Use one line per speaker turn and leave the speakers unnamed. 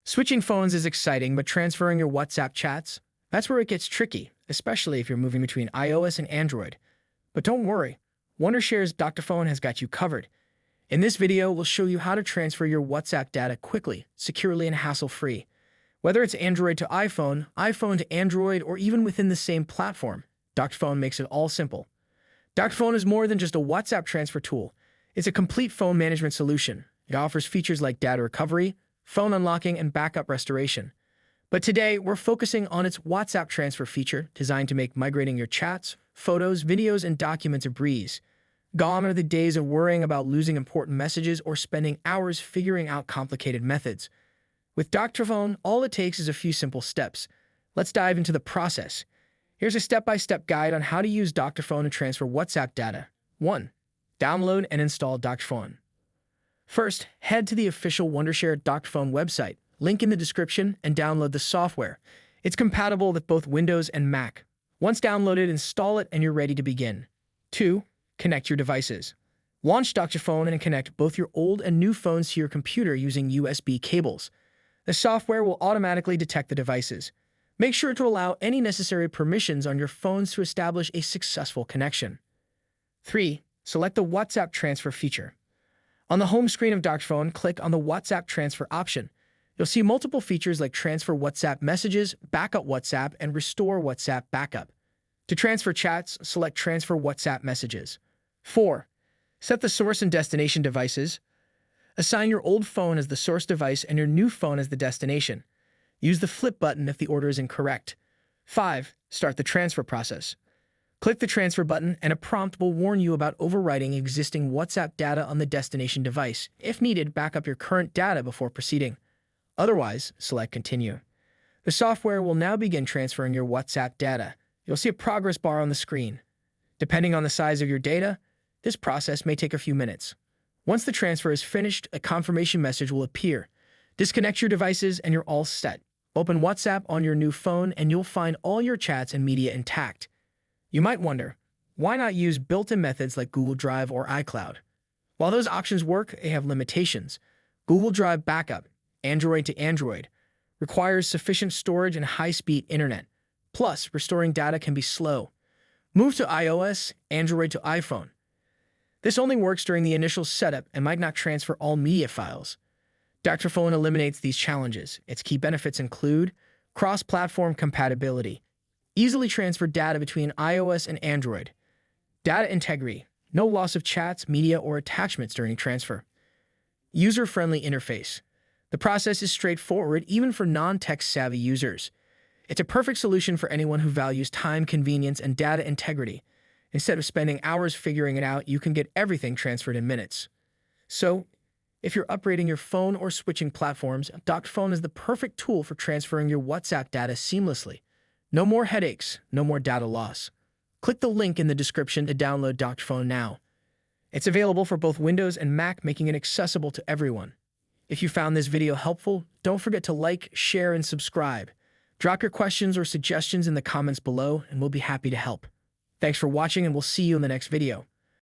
Switching phones is exciting, but transferring your WhatsApp chats, that's where it gets tricky, especially if you're moving between iOS and Android. But don't worry, Wondershare's Dr.Fone has got you covered. In this video, we'll show you how to transfer your WhatsApp data quickly, securely, and hassle-free. Whether it's Android to iPhone, iPhone to Android, or even within the same platform, Dr.Fone makes it all simple. Dr.Fone is more than just a WhatsApp transfer tool. It's a complete phone management solution. It offers features like data recovery, phone unlocking, and backup restoration. But today, we're focusing on its WhatsApp transfer feature, designed to make migrating your chats, photos, videos, and documents a breeze. Gone are the days of worrying about losing important messages or spending hours figuring out complicated methods. With Dr.Fone, all it takes is a few simple steps. Let's dive into the process. Here's a step-by-step guide on how to use Dr.Fone to transfer WhatsApp data. 1. Download and install Dr.Fone. First, head to the official Wondershare Dr.Fone website, link in the description, and download the software. It's compatible with both Windows and Mac. Once downloaded, install it and you're ready to begin. 2. Connect your devices. Launch Dr.Fone and connect both your old and new phones to your computer using USB cables. The software will automatically detect the devices. Make sure to allow any necessary permissions on your phones to establish a successful connection. 3. Select the WhatsApp transfer feature. On the home screen of Dr.Fone, click on the WhatsApp transfer option. You'll see multiple features like transfer WhatsApp messages, backup WhatsApp, and restore WhatsApp backup. To transfer chats, select transfer WhatsApp messages. 4. Set the source and destination devices. Assign your old phone as the source device and your new phone as the destination. Use the flip button if the order is incorrect. 5. Start the transfer process. Click the transfer button and a prompt will warn you about overwriting existing WhatsApp data on the destination device. If needed, back up your current data before proceeding. Otherwise, select Continue. The software will now begin transferring your WhatsApp data. You'll see a progress bar on the screen. Depending on the size of your data, this process may take a few minutes. Once the transfer is finished, a confirmation message will appear. Disconnect your devices and you're all set. Open WhatsApp on your new phone and you'll find all your chats and media intact. You might wonder, why not use built-in methods like Google Drive or iCloud? While those options work, they have limitations. Google Drive Backup, Android to Android, requires sufficient storage and high-speed internet. Plus, restoring data can be slow. Move to iOS, Android to iPhone. This only works during the initial setup and might not transfer all media files. Dr.Fone eliminates these challenges. Its key benefits include cross-platform compatibility, easily transfer data between iOS and Android, data integrity, no loss of chats, media, or attachments during transfer, user-friendly interface. The process is straightforward even for non-tech-savvy users. It's a perfect solution for anyone who values time, convenience, and data integrity. Instead of spending hours figuring it out, you can get everything transferred in minutes. So, if you're upgrading your phone or switching platforms, Dr.Fone is the perfect tool for transferring your WhatsApp data seamlessly. No more headaches, no more data loss. Click the link in the description to download Dr.Fone now. It's available for both Windows and Mac, making it accessible to everyone. If you found this video helpful, don't forget to like, share, and subscribe. Drop your questions or suggestions in the comments below, and we'll be happy to help. Thanks for watching, and we'll see you in the next video.